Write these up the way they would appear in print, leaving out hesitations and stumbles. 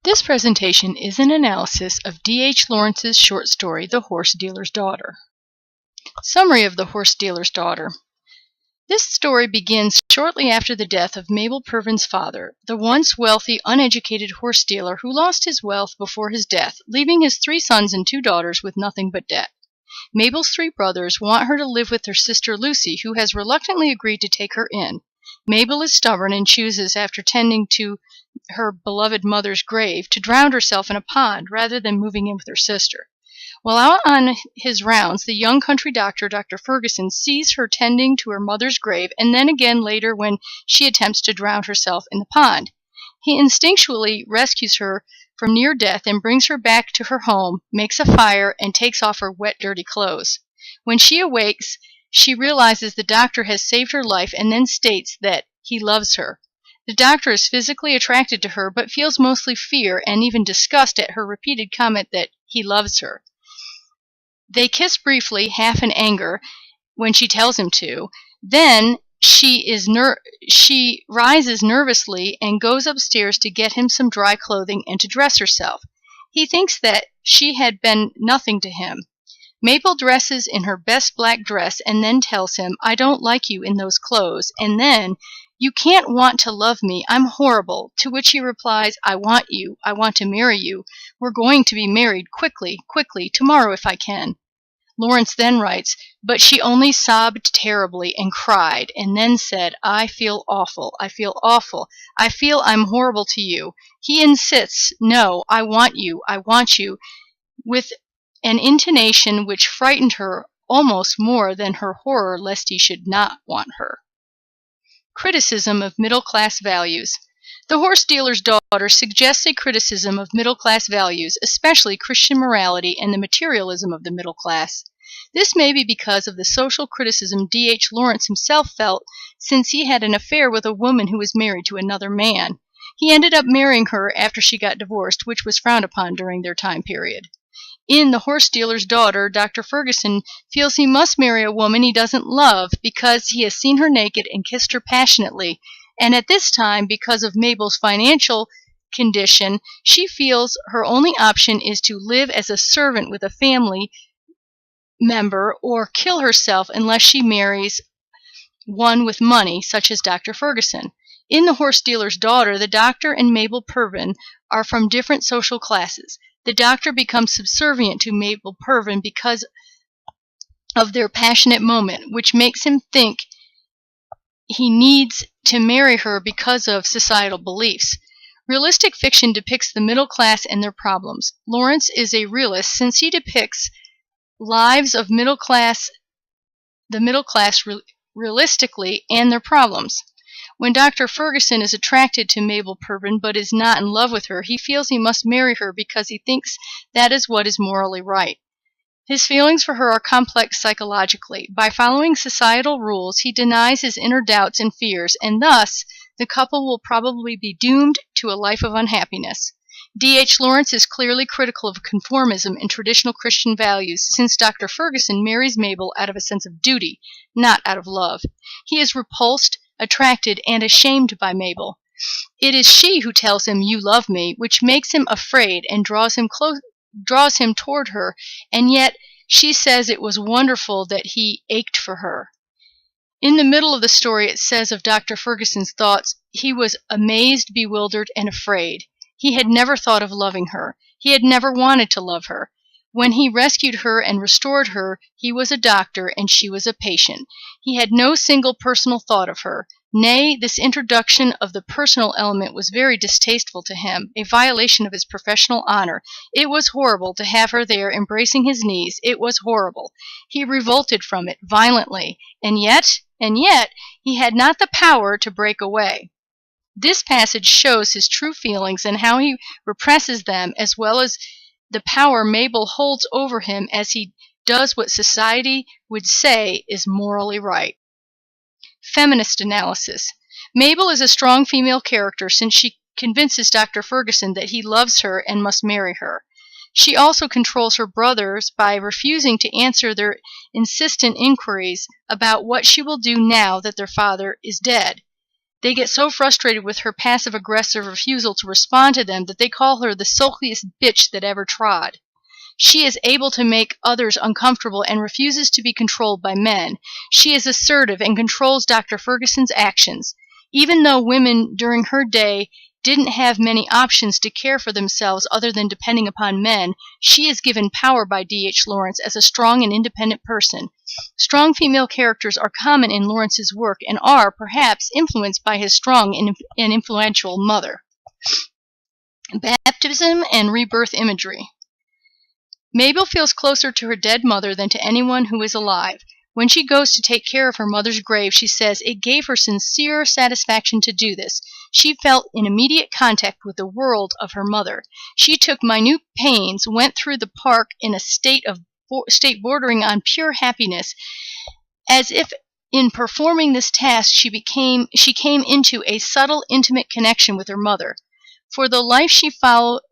This presentation is an analysis of D.H. Lawrence's short story, The Horse Dealer's Daughter. Summary of The Horse Dealer's Daughter. This story begins shortly after the death of Mabel Purvin's father, the once wealthy, uneducated horse dealer who lost his wealth before his death, leaving his 3 sons and 2 daughters with nothing but debt. Mabel's 3 brothers want her to live with their sister Lucy, who has reluctantly agreed to take her in. Mabel is stubborn and chooses, after tending to her beloved mother's grave, to drown herself in a pond rather than moving in with her sister. While out on his rounds, the young country doctor, Dr. Ferguson, sees her tending to her mother's grave, and then again later when she attempts to drown herself in the pond. He instinctually rescues her from near death and brings her back to her home, makes a fire, and takes off her wet, dirty clothes. When she awakes, she realizes the doctor has saved her life and then states that he loves her. The doctor is physically attracted to her, but feels mostly fear and even disgust at her repeated comment that he loves her. They kiss briefly, half in anger, when she tells him to. Then she rises nervously and goes upstairs to get him some dry clothing and to dress herself. He thinks that she had been nothing to him. Mabel dresses in her best black dress and then tells him, "I don't like you in those clothes," and then, "You can't want to love me, I'm horrible," to which he replies, "I want you, I want to marry you, we're going to be married quickly, tomorrow if I can." Lawrence then writes, "But she only sobbed terribly and cried, and then said, 'I feel awful, I feel awful, I feel I'm horrible to you.' He insists, 'No, I want you, with an intonation which frightened her almost more than her horror lest he should not want her." Criticism of middle-class values. The Horse Dealer's Daughter suggests a criticism of middle-class values, especially Christian morality and the materialism of the middle class. This may be because of the social criticism D.H. Lawrence himself felt, since he had an affair with a woman who was married to another man. He ended up marrying her after she got divorced, which was frowned upon during their time period. In The Horse Dealer's Daughter, Dr. Ferguson feels he must marry a woman he doesn't love because he has seen her naked and kissed her passionately, and at this time, because of Mabel's financial condition, she feels her only option is to live as a servant with a family member or kill herself unless she marries one with money, such as Dr. Ferguson. In The Horse Dealer's Daughter, the doctor and Mabel Purvin are from different social classes. The doctor becomes subservient to Mabel Purvin because of their passionate moment, which makes him think he needs to marry her because of societal beliefs. Realistic fiction depicts the middle class and their problems. Lawrence is a realist since he depicts lives of the middle class realistically and their problems. When Dr. Ferguson is attracted to Mabel Purvin but is not in love with her, he feels he must marry her because he thinks that is what is morally right. His feelings for her are complex psychologically. By following societal rules, he denies his inner doubts and fears, and thus the couple will probably be doomed to a life of unhappiness. D.H. Lawrence is clearly critical of conformism and traditional Christian values, since Dr. Ferguson marries Mabel out of a sense of duty, not out of love. He is repulsed, attracted, and ashamed by Mabel. It is she who tells him, "You love me," which makes him afraid and draws him toward her, and yet she says it was wonderful that he ached for her. In the middle of the story, it says of Dr. Ferguson's thoughts, he was amazed, bewildered, and afraid. He had never thought of loving her. He had never wanted to love her. When he rescued her and restored her, he was a doctor and she was a patient. He had no single personal thought of her. Nay, this introduction of the personal element was very distasteful to him, a violation of his professional honor. It was horrible to have her there embracing his knees. It was horrible. He revolted from it violently, and yet, he had not the power to break away. This passage shows his true feelings and how he represses them, as well as the power Mabel holds over him as he does what society would say is morally right. Feminist analysis. Mabel is a strong female character since she convinces Dr. Ferguson that he loves her and must marry her. She also controls her brothers by refusing to answer their insistent inquiries about what she will do now that their father is dead. They get so frustrated with her passive-aggressive refusal to respond to them that they call her the sulkiest bitch that ever trod. She is able to make others uncomfortable and refuses to be controlled by men. She is assertive and controls Dr. Ferguson's actions. Even though women during her day didn't have many options to care for themselves other than depending upon men, she is given power by D.H. Lawrence as a strong and independent person. Strong female characters are common in Lawrence's work and are, perhaps, influenced by his strong and influential mother. Baptism and rebirth imagery. Mabel feels closer to her dead mother than to anyone who is alive. When she goes to take care of her mother's grave, she says it gave her sincere satisfaction to do this. She felt in immediate contact with the world of her mother. She took minute pains, went through the park in a state bordering on pure happiness, as if in performing this task she came into a subtle, intimate connection with her mother. For the life she followed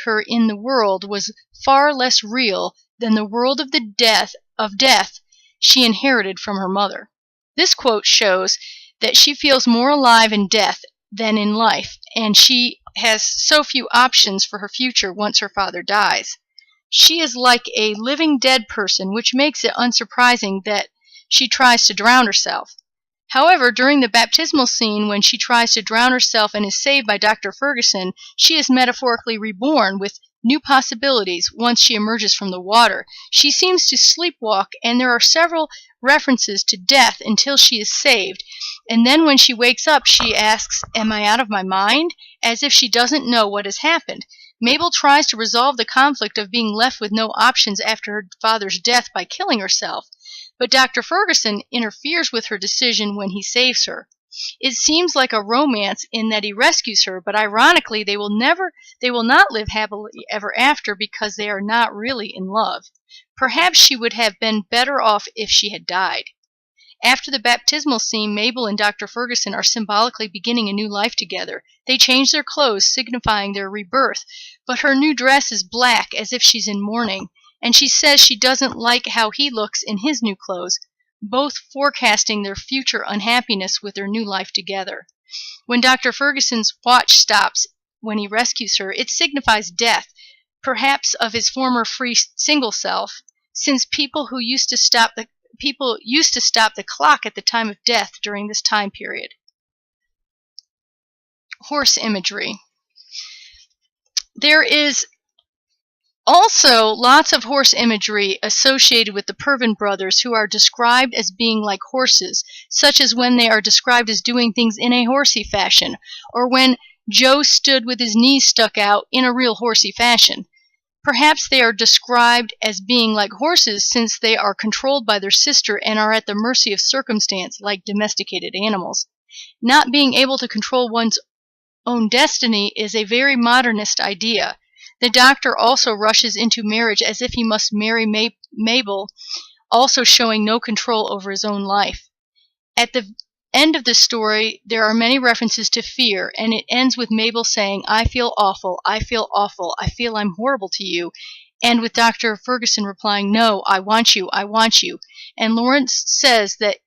her in the world was far less real than the world of death she inherited from her mother. This quote shows that she feels more alive in death than in life, and she has so few options for her future once her father dies. She is like a living dead person, which makes it unsurprising that she tries to drown herself. However, during the baptismal scene, when she tries to drown herself and is saved by Dr. Ferguson, she is metaphorically reborn with new possibilities once she emerges from the water. She seems to sleepwalk, and there are several references to death until she is saved. And then when she wakes up, she asks, "Am I out of my mind?" as if she doesn't know what has happened. Mabel tries to resolve the conflict of being left with no options after her father's death by killing herself. But Dr. Ferguson interferes with her decision when he saves her. It seems like a romance in that he rescues her, but ironically they will not live happily ever after because they are not really in love. Perhaps she would have been better off if she had died. After the baptismal scene, Mabel and Dr. Ferguson are symbolically beginning a new life together. They change their clothes, signifying their rebirth, but her new dress is black, as if she's in mourning, and she says she doesn't like how he looks in his new clothes, both forecasting their future unhappiness with their new life together. When Dr. Ferguson's watch stops when he rescues her, it signifies death, perhaps of his former free single self, since people used to stop the clock at the time of death during this time period. Horse imagery. There is also lots of horse imagery associated with the Pervin brothers, who are described as being like horses, such as when they are described as doing things in a horsey fashion, or when Joe stood with his knees stuck out in a real horsey fashion. Perhaps they are described as being like horses since they are controlled by their sister and are at the mercy of circumstance like domesticated animals. Not being able to control one's own destiny is a very modernist idea. The doctor also rushes into marriage as if he must marry Mabel, also showing no control over his own life. At the end of the story, there are many references to fear, and it ends with Mabel saying, "I feel awful, I feel awful, I feel I'm horrible to you," and with Dr. Ferguson replying, "No, I want you, I want you." And Lawrence says that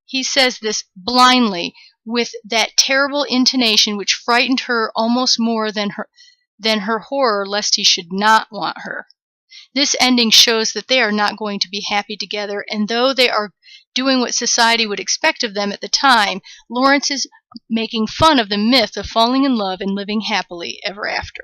he says this blindly, with that terrible intonation which frightened her almost more than her horror lest he should not want her. This ending shows that they are not going to be happy together, and though they are doing what society would expect of them at the time, Lawrence is making fun of the myth of falling in love and living happily ever after.